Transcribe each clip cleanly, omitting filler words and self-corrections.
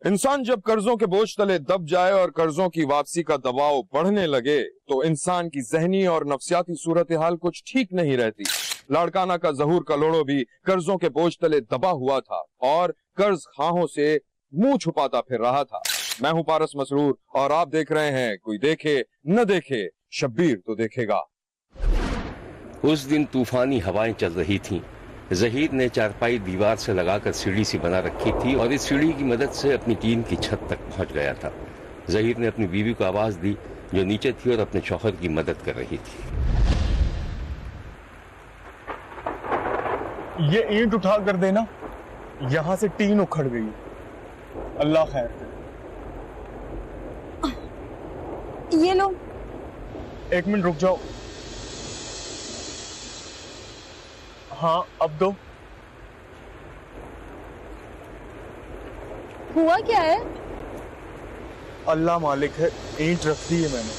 इंसान जब कर्जों के बोझ तले दब जाए और कर्जों की वापसी का दबाव बढ़ने लगे तो इंसान की जहनी और नफ्सियाती सूरत हाल कुछ ठीक नहीं रहती। लाड़काना का ज़हूर कलोड़ो भी कर्जों के बोझ तले दबा हुआ था और कर्ज खाहों से मुंह छुपाता फिर रहा था। मैं हूं पारस मसरूर और आप देख रहे हैं कोई देखे न देखे, शब्बीर तो देखेगा। उस दिन तूफानी हवाएं चल रही थीं। जहीर ने चारपाई दीवार से लगाकर सीढ़ी सी बना रखी थी और इस सीढ़ी की मदद से अपनी टीन की छत तक पहुंच गया था। जहीर ने अपनी बीवी को आवाज दी जो नीचे थी और अपने शौहर की मदद कर रही थी। ये ईंट उठा कर देना, यहां से टीन उखड़ गई। अल्लाह खैर करे। ये लो। 1 मिनट रुक जाओ। हाँ अब दो। हुआ क्या है? अल्लाह मालिक है, ईंट रख दी है मैंने।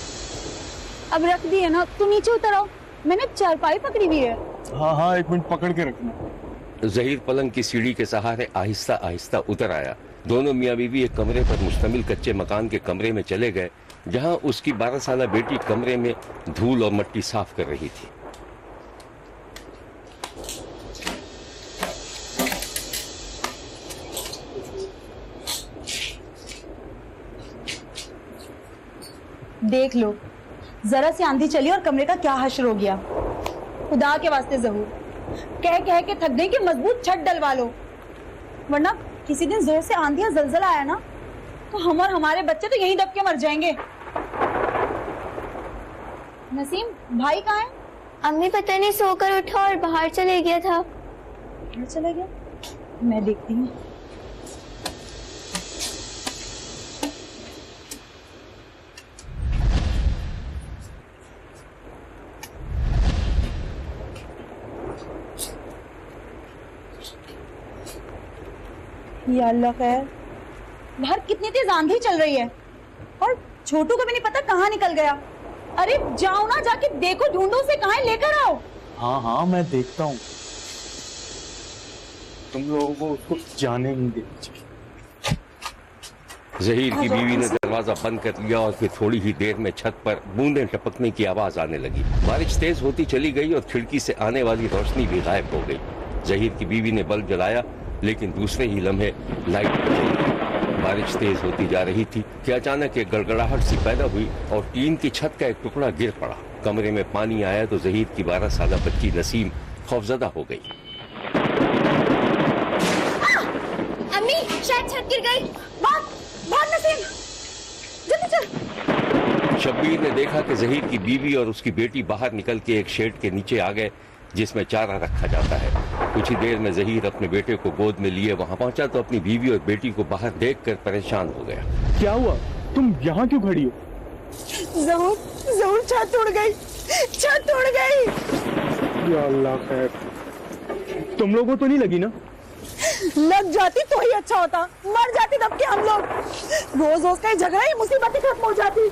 अब रख दी है ना तो नीचे उतर आओ, मैंने चारपाई पकड़ी हुई है। हाँ हाँ 1 मिनट पकड़ के रखना। जहीर पलंग की सीढ़ी के सहारे आहिस्ता आहिस्ता उतर आया। दोनों मियाँ बीवी एक कमरे पर मुश्तमिल कच्चे मकान के कमरे में चले गए जहां उसकी 12 साला बेटी कमरे में धूल और मट्टी साफ कर रही थी। देख लो, जरा सी आंधी चली और कमरे का क्या हश्र हो गया। खुदा के वास्ते ज़हूर, कह कह के थक गई कि मजबूत छत डलवा लो, वरना किसी दिन जोर से आंधी या जलजला आया ना तो हम और हमारे बच्चे तो यहीं दब के मर जाएंगे। नसीम भाई कहाँ है? अम्मी पता नहीं सोकर उठा और बाहर चले गया था। बाहर चला गया? मैं देखती हूँ। या अल्लाह खैर, बाहर कितनी तेज आंधी चल रही है और छोटू को भी नहीं पता कहाँ निकल गया। अरे जाओ ना, जाके देखो, ढूंढो उसे, कहाँ है, लेकर आओ। हाँ हाँ मैं देखता हूँ, तुम लोगों को उसको जाने नहीं देना। जहीर की बीवी ने दरवाजा बंद कर लिया और फिर थोड़ी ही देर में छत पर बूंदें टपकने की आवाज आने लगी। बारिश तेज होती चली गई और खिड़की से आने वाली रोशनी भी गायब हो गई। जहीर की बीवी ने बल्ब जलाया लेकिन दूसरे ही लम्हे लाइट बुझ गई। बारिश तेज होती जा रही थी कि अचानक एक गड़गड़ाहट सी पैदा हुई और टीन की छत का एक टुकड़ा गिर पड़ा। कमरे में पानी आया तो जहीर की 12 साला बच्ची नसीम खौफजदा हो गई। अम्मी शायद छत गिर गई। भाग नसीम, जल्दी चल। शब्बीर ने देखा कि जहीर की बीवी और उसकी बेटी बाहर निकल के एक शेड के नीचे आ गए जिसमें चारा रखा जाता है। कुछ ही देर में जहीर अपने बेटे को गोद में लिए वहां पहुंचा तो अपनी बीवी और बेटी को बाहर देखकर परेशान हो गया। क्या हुआ? तुम यहाँ क्यों खड़ी हो? ज़हूर, ज़हूर छत उड़ गई, छत उड़ गई। या अल्लाह खैर, तुम लोगों को तो नहीं लगी ना? लग जाती तो ही अच्छा होता, मर जाते तब के हम लोग। रोज रोज का ये झगड़ा ही मुसीबत खत्म हो जाती।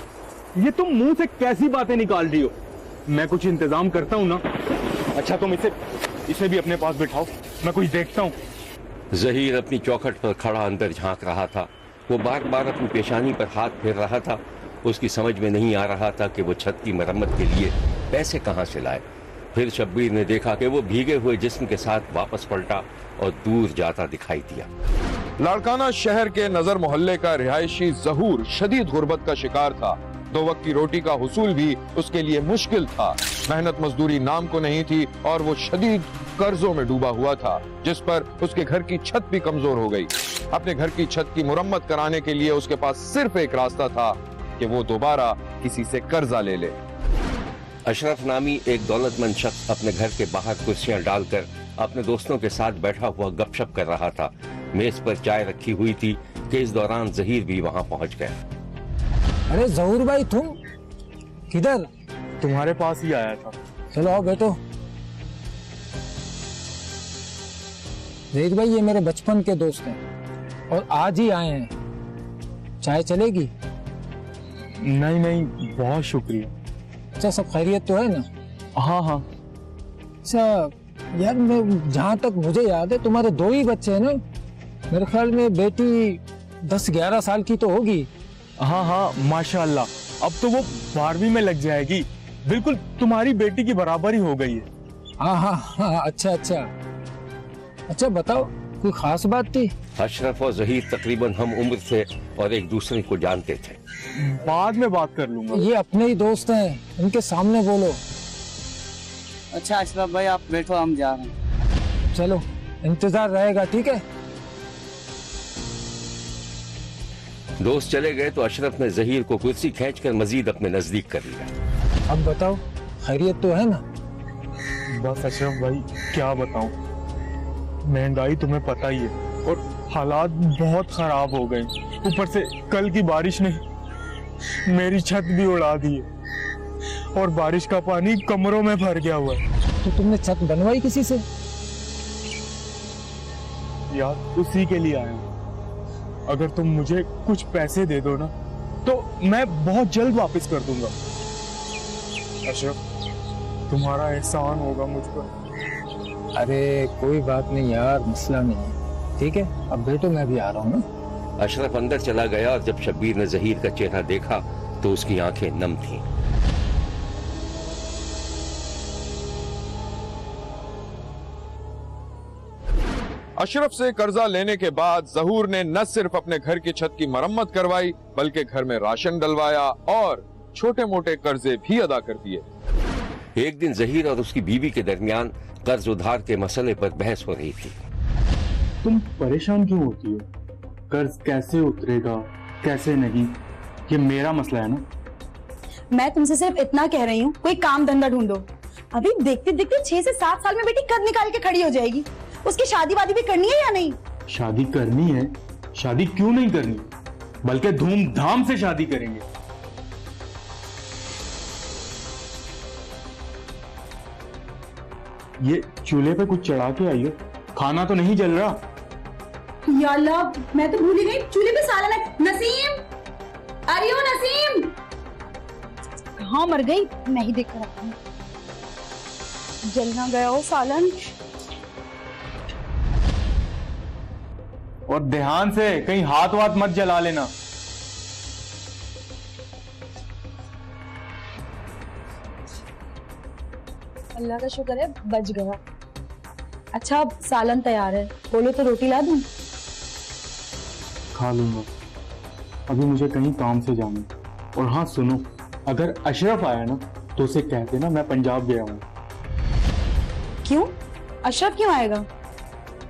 ये तुम मुंह से कैसी बातें निकाल रही हो? मैं कुछ इंतजाम करता हूँ ना। अच्छा तुम इसे भी अपने पास बिठाओ, मैं कुछ देखता हूँ। जहीर अपनी चौखट पर खड़ा अंदर झांक रहा था। वो बार बार अपनी पेशानी पर हाथ फेर रहा था। उसकी समझ में नहीं आ रहा था कि वो छत की मरम्मत के लिए पैसे कहाँ से लाए। फिर शब्बीर ने देखा कि वो भीगे हुए जिस्म के साथ वापस पलटा और दूर जाता दिखाई दिया। लाड़काना शहर के नजर मोहल्ले का रिहायशी ज़हूर शदीद गुर्बत का शिकार था। 2 वक्त की रोटी का हुसूल भी उसके लिए मुश्किल था। मेहनत मजदूरी नाम को नहीं थी और वो शदीद कर्जों में डूबा हुआ था जिस पर उसके घर की छत भी कमजोर हो गई। अपने घर की छत की मुरम्मत कराने के लिए उसके पास सिर्फ एक रास्ता था कि वो दोबारा किसी से कर्जा ले ले। अशरफ नामी एक दौलतमंद शख्स अपने घर के बाहर कुर्सियां डालकर अपने दोस्तों के साथ बैठा हुआ गपशप कर रहा था। मेज पर चाय रखी हुई थी कि इस दौरान जहीर भी वहां पहुंच गया। अरे ज़हूर भाई, तुम किधर? तुम्हारे पास ही आया था। चलो आओ बैठो। जहीर भाई ये मेरे बचपन के दोस्त हैं और आज ही आए हैं। चाय चलेगी? नहीं नहीं बहुत शुक्रिया। अच्छा सब खैरियत तो है ना? हाँ हाँ। अच्छा यार, मैं जहाँ तक मुझे याद है तुम्हारे 2 ही बच्चे हैं ना? मेरे ख्याल में बेटी 10-11 साल की तो होगी। हाँ हाँ माशाल्लाह, अब तो वो 12वीं में लग जाएगी। बिल्कुल तुम्हारी बेटी की बराबर ही हो गई है। हाँ हाँ हाँ, अच्छा अच्छा अच्छा, बताओ कोई खास बात थी? अशरफ और जहीर तकरीबन हम उम्र थे और एक दूसरे को जानते थे। बाद में बात कर लूंगा। ये अपने ही दोस्त हैं, उनके सामने बोलो। अच्छा अशरफ भाई आप बैठो, हम जा रहे हैं। चलो, इंतजार रहेगा, ठीक है? दोस्त चले गए तो अशरफ ने जहीर को कुर्सी खींचकर मजीद अपने नजदीक कर लिया। अब बताओ, खैरियत तो है ना? बस अशरफ भाई क्या बताऊं, महंगाई तुम्हें पता ही है और हालात बहुत खराब हो गए। ऊपर से कल की बारिश ने मेरी छत भी उड़ा दी है और बारिश का पानी कमरों में भर गया हुआ है। तो तुमने छत बनवाई किसी से? यार उसी के लिए आया हूं। अगर तुम मुझे कुछ पैसे दे दो ना तो मैं बहुत जल्द वापस कर दूंगा। अशरफ तुम्हारा एहसान होगा मुझ पर। अरे कोई बात नहीं यार, मसला नहीं है, ठीक है? अब बैठो, मैं भी आ रहा हूँ ना। अशरफ अंदर चला गया और जब शब्बीर ने जहीर का चेहरा देखा तो उसकी आंखें नम थीं। अशरफ से कर्जा लेने के बाद जहूर ने न सिर्फ अपने घर की छत की मरम्मत करवाई बल्कि घर में राशन डलवाया और छोटे मोटे कर्जे भी अदा कर दिए। एक दिन जहीर और उसकी बीवी के दरमियान कर्ज उधार के मसले पर बहस हो रही थी। तुम परेशान क्यों होती हो? कर्ज कैसे उतरेगा कैसे नहीं, ये मेरा मसला है ना। मैं तुमसे सिर्फ इतना कह रही हूँ, कोई काम धंधा ढूंढो। अभी देखते देखते 6 से 7 साल में बेटी कद निकाल के खड़ी हो जाएगी। उसकी शादी वादी भी करनी है या नहीं? शादी करनी है, शादी क्यों नहीं करनी, बल्कि धूमधाम से शादी करेंगे। ये चूल्हे पे कुछ चढ़ा के आई हो, खाना तो नहीं जल रहा? या अल्लाह, मैं तो भूल ही गई, चूल्हे पे सालन है। नसीम, अरे ओ नसीम, कहाँ मर गई? मैं ही देख कर रखा हूँ। जल ना गया हो सालन। और ध्यान से, कहीं हाथ वाथ मत जला लेना। अल्लाह का शुक्र है बच गया। अच्छा अब सालन तैयार है, बोलो तो रोटी ला दूं? खा लूंगा, अभी मुझे कहीं काम से जाना है। और हाँ सुनो, अगर अशरफ आया ना तो उसे कह देना मैं पंजाब गया हूँ। क्यों? अशरफ क्यों आएगा?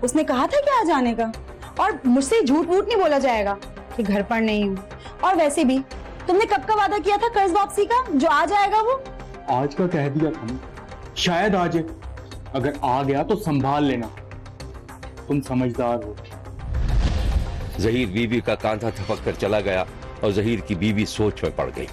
उसने कहा था क्या आ जाने का? और मुझसे झूठ वूठ नहीं बोला जाएगा कि घर पर नहीं हूँ। और वैसे भी तुमने कब का वादा किया था कर्ज वापसी का, जो आ जाएगा वो? आज का कह दिया था ना, शायद आज है। अगर आ गया तो संभाल लेना, तुम समझदार हो। जहीर बीवी का कांधा थपक कर चला गया और जहीर की बीवी सोच में पड़ गई।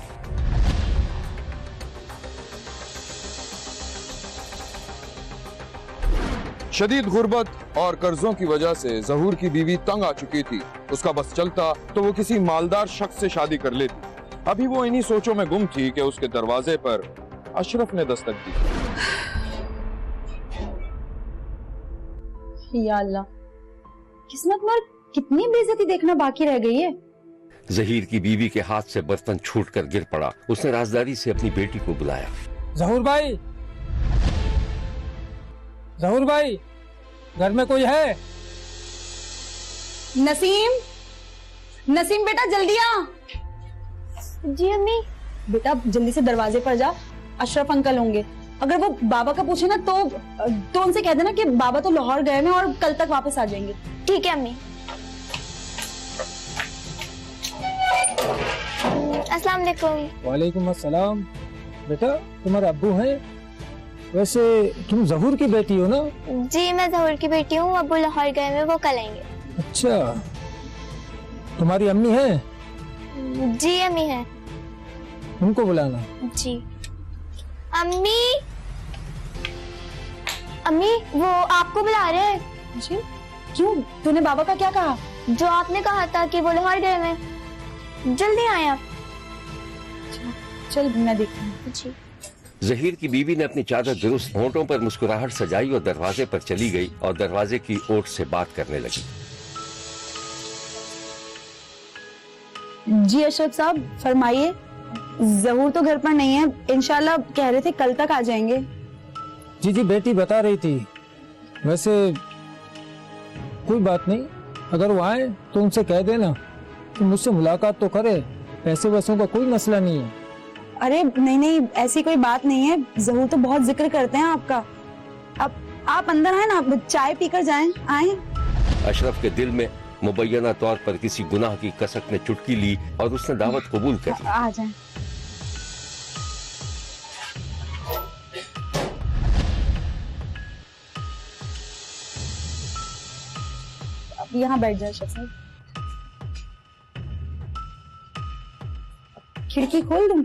शदीद गुर्बत और कर्जों की वजह से जहूर की बीवी तंग आ चुकी थी। उसका बस चलता तो वो किसी मालदार शख्स से शादी कर लेती। अभी वो इन्हीं सोचों में गुम थी कि उसके दरवाजे पर अशरफ ने दस्तक दी। या अल्लाह, किस्मत में कितनी बेइज्जती देखना बाकी रह गई है। जहीर की बीवी के हाथ से बर्तन छूटकर गिर पड़ा। उसने राजदारी से अपनी बेटी को बुलाया। जहूर भाई, जहूर भाई, घर में कोई है? नसीम, नसीम बेटा जल्दी आ। जी अम्मी। बेटा जल्दी से दरवाजे पर जा, अशरफ अंकल होंगे। अगर वो बाबा का पूछे ना तो उनसे कह देना कि बाबा तो लाहौर गए हैं और कल तक वापस आ जाएंगे। ठीक है अम्मी। अस्सलाम वालेकुम। वालेकुम अस्सलाम। बेटा तुम्हारे अब्बू हैं? वैसे तुम जहूर की बेटी हो ना? जी मैं जहूर की बेटी हूँ, अब्बू लाहौर गए हैं, वो कल आएंगे। अच्छा, तुम्हारी अम्मी है? जी अम्मी है। उनको बुलाना। जी अम्मी, अम्मी वो आपको बुला रहे हैं। जी क्यों? तूने बाबा का क्या कहा? जो आपने कहा था कि वो लाहौर गए हैं, जल्दी आए आप। चल मैं देखती हूँ। जी। जहीर की बीवी ने अपनी चादर दुरुस्त होंठों पर मुस्कुराहट सजाई और दरवाजे पर चली गई और दरवाजे की ओट से बात करने लगी। जी अशरफ साहब फरमाइए। जहूर तो घर पर नहीं है, इंशाल्लाह कह रहे थे कल तक आ जाएंगे। जी बेटी बता रही थी। वैसे कोई बात नहीं, अगर वो आए तो उनसे कह देना कि मुझसे मुलाकात तो करे, पैसे वैसों का कोई मसला नहीं है। अरे नहीं, ऐसी कोई बात नहीं है। जहूर तो बहुत जिक्र करते हैं आपका। अब आप अंदर आए ना, चाय पीकर जाएं। आए। अशरफ के दिल में मुबैना तौर पर किसी गुनाह की कसक ने चुटकी ली और उसने दावत कबूल कर ली। आ जाएं। अब यहाँ बैठ जाए अशरफ साहब। खिड़की खोल दूं?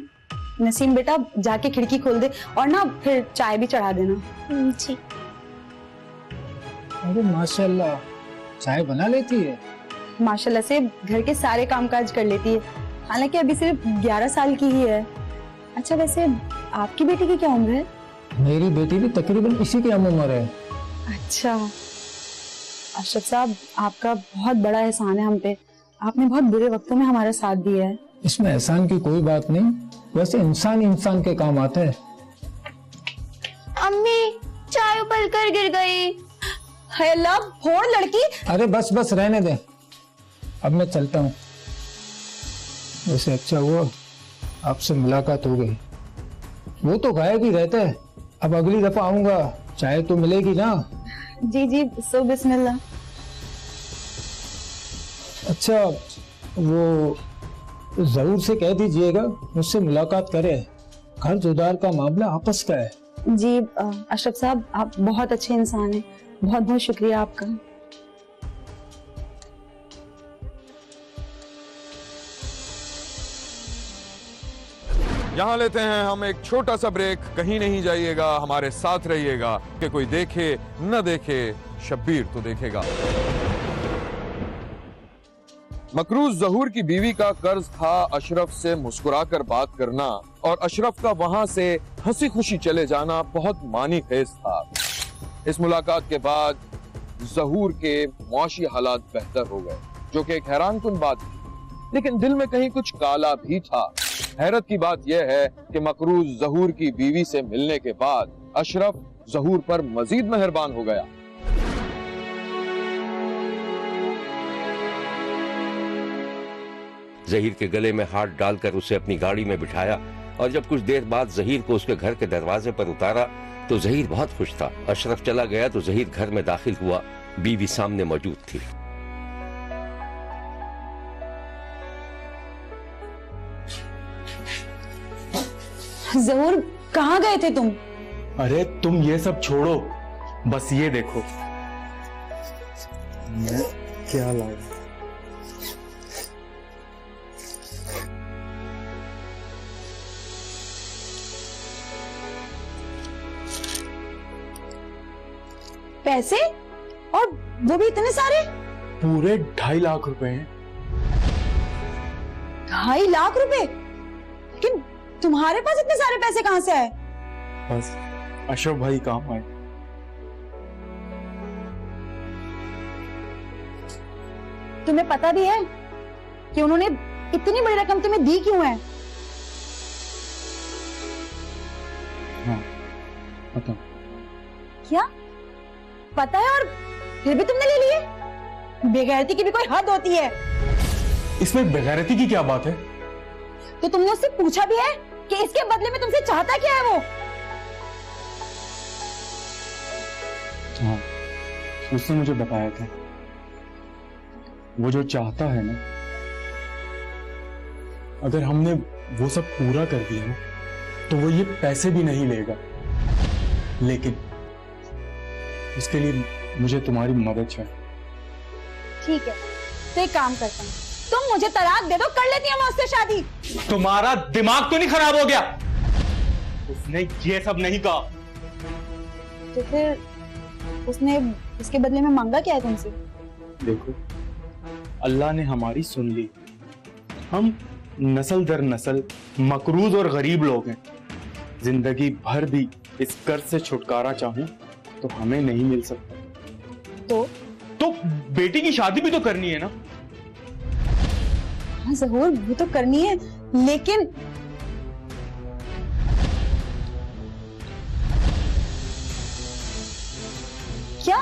नसीम बेटा जाके खिड़की खोल दे और ना फिर चाय भी चढ़ा देना। जी। अरे माशाल्लाह, चाय बना लेती है। माशाल्लाह से घर के सारे कामकाज कर लेती है, हालांकि अभी सिर्फ 11 साल की ही है। अच्छा वैसे आपकी बेटी की क्या उम्र है? मेरी बेटी भी तकरीबन इसी की हम उम्र है। अच्छा अशरफ साहब, आपका बहुत बड़ा एहसान है हम पे। आपने बहुत बुरे वक्तों में हमारा साथ दिया है। इसमें एहसान की कोई बात नहीं, वैसे इंसान के काम आता है। अम्मी चाय उबल कर गिर गई। है अल्लाह, फोड़ लड़की। अरे बस रहने दे, अब मैं चलता हूँ। वैसे अच्छा हुआ आपसे मुलाकात हो गई। वो तो गायब ही रहता है, अब अगली दफा आऊंगा चाय तो मिलेगी ना। जी सो बिस्मिल्लाह। अच्छा वो जरूर से कह दीजिएगा मुझसे मुलाकात करे, घर जुदार का मामला आपस का है। जी अशरफ साहब, आप बहुत अच्छे इंसान हैं, बहुत बहुत शुक्रिया आपका। यहाँ लेते हैं हम एक छोटा सा ब्रेक। कहीं नहीं जाइएगा, हमारे साथ रहिएगा कि कोई देखे न देखे, शब्बीर तो देखेगा। मकरूज जहूर की बीवी का कर्ज था अशरफ से मुस्कुराकर बात करना, और अशरफ का वहां से हंसी खुशी चले जाना बहुत मानी खेज था। इस मुलाकात के बाद जहूर के मुआशी हालात बेहतर हो गए, जो कि एक हैरानकुन बात थी, लेकिन दिल में कहीं कुछ काला भी था। हैरत की बात यह है कि मकरूज जहूर की बीवी से मिलने के बाद अशरफ जहूर पर मजीद मेहरबान हो गया। जहीर के गले में हाथ डालकर उसे अपनी गाड़ी में बिठाया और जब कुछ देर बाद जहीर को उसके घर के दरवाजे पर उतारा तो जहीर बहुत खुश था। अशरफ चला गया तो जहीर घर में दाखिल हुआ, बीवी सामने मौजूद थी। जहूर, कहाँ गए थे तुम? अरे तुम ये सब छोड़ो, बस ये देखो मैं क्या लाया। पैसे? और वो भी इतने सारे? पूरे 2.5 लाख रुपए हैं। 2.5 लाख रुपए? लेकिन तुम्हारे पास इतने सारे पैसे कहां से आए? बस अशरफ भाई काम आए। तुम्हें पता भी है कि उन्होंने इतनी बड़ी रकम तुम्हें दी क्यों है? हाँ पता। क्या पता है और फिर भी तुमने ले लिए? बेगैरती की भी कोई हद होती है। इसमें बेगैरती की क्या बात है? तो तुमने उससे पूछा भी है कि इसके बदले में तुमसे चाहता क्या है वो? हाँ, उसने मुझे बताया था। वो जो चाहता है ना, अगर हमने वो सब पूरा कर दिया ना, तो वो ये पैसे भी नहीं लेगा, लेकिन इसके लिए मुझे तुम्हारी मदद चाहिए। ठीक है, तो एक काम करता हूँ, तुम मुझे तलाक दे दो, कर लेती हूँ मैं उससे शादी। तुम्हारा दिमाग तो नहीं खराब हो गया? उसने ये सब नहीं कहा। तो फिर उसने इसके बदले में मांगा क्या है तुमसे? देखो, अल्लाह ने हमारी सुन ली। हम नस्ल दर नस्ल मकरूज और गरीब लोग हैं। जिंदगी भर भी इस कर्ज से छुटकारा चाहूं तो हमें नहीं मिल सकता। तो बेटी की शादी भी तो करनी है ना। हाँ जहूर, वो तो करनी है, लेकिन क्या?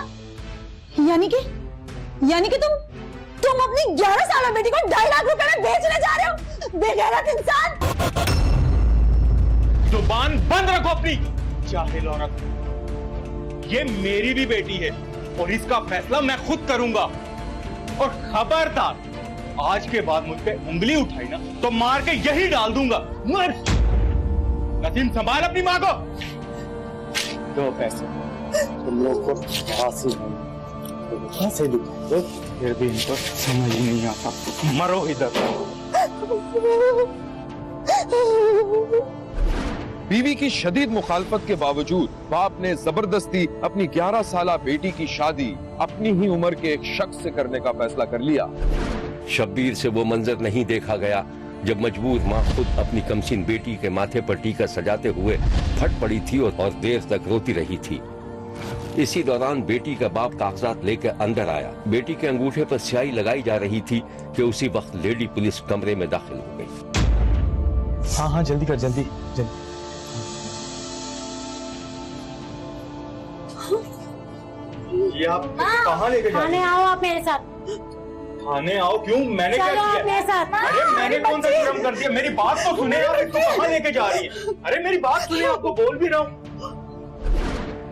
यानी कि तुम अपनी 11 साल बेटी को 2.5 लाख रुपए में बेचने जा रहे हो? बेगैरत इंसान! जुबान बंद रखो अपनी, जाहिल औरत। ये मेरी भी बेटी है और इसका फैसला मैं खुद करूंगा। और खबरदार, आज के बाद मुझ पे उंगली उठाई ना तो मार के यही डाल दूंगा। मर! नसीम, संभाल अपनी माँ को। दो पैसे तुम लोग को से दिखाओ, फिर भी इनको समझ ही नहीं आता। मरो इधर। बीवी की शदीद मुखालफत के बावजूद बाप ने जबरदस्ती अपनी 11 साला बेटी की शादी अपनी ही उम्र के एक शख्स से करने का फैसला कर लिया। शब्बीर से वो मंजर नहीं देखा गया जब मजबूर माँ खुद अपनी कमसीन बेटी के माथे पर टीका सजाते हुए फट पड़ी थी और देर तक रोती रही थी। इसी दौरान बेटी का बाप कागजात लेकर अंदर आया। बेटी के अंगूठे पर स्याही लगाई जा रही थी कि उसी वक्त लेडी पुलिस कमरे में दाखिल हो गई। हाँ हाँ, जल्दी कर, जल्दी जल्दी। ये आप कहाँ लेके जा रहे हैं? आओ आप मेरे साथ। थाने आओ? क्यों? मैंने क्या चलो आप किया? मेरे साथ। अरे मैंने कौन सा जुर्म कर दिया? मेरी बात तो सुने आप, इसको कहाँ लेके जा रही है? अरे मेरी बात सुनिए, आपको बोल भी रहा हूँ।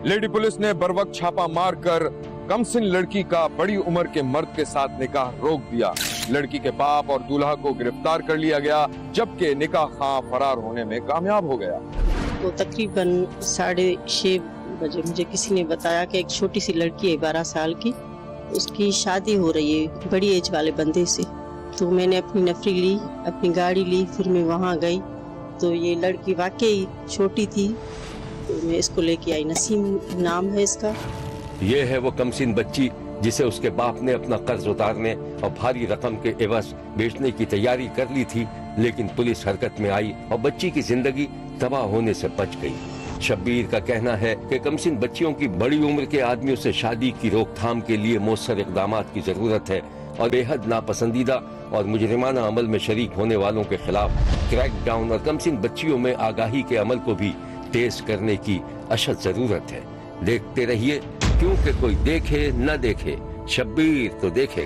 लेडी पुलिस ने बरवक्त छापा मारकर कमसिन लड़की का बड़ी उम्र के मर्द के साथ निकाह रोक दिया। लड़की के बाप और दूल्हा को गिरफ्तार कर लिया गया, जबकि निकाह खां फरार होने में कामयाब हो गया। तो तकरीबन 6:30 बजे मुझे किसी ने बताया कि एक छोटी सी लड़की है 12 साल की, उसकी शादी हो रही है बड़ी एज वाले बंदे से। तो मैंने अपनी नफरी ली, अपनी गाड़ी ली, फिर मैं वहाँ गई तो ये लड़की वाकई छोटी थी, तो मैं इसको लेके आई। नसीम नाम है इसका। ये है वो कमसीन बच्ची जिसे उसके बाप ने अपना कर्ज उतारने और भारी रकम के एवज बेचने की तैयारी कर ली थी, लेकिन पुलिस हरकत में आई और बच्ची की जिंदगी तबाह होने से बच गई। शब्बीर का कहना है कि कमसिन बच्चियों की बड़ी उम्र के आदमियों से शादी की रोकथाम के लिए मौसर इक़दामात की जरूरत है और बेहद नापसंदीदा और मुजरिमाना अमल में शरीक होने वालों के खिलाफ क्रैक डाउन और कमसिन बच्चियों में आगाही के अमल को भी तेज करने की अशद जरूरत है। देखते रहिए, क्योंकि कोई देखे न देखे, शब्बीर तो देखे।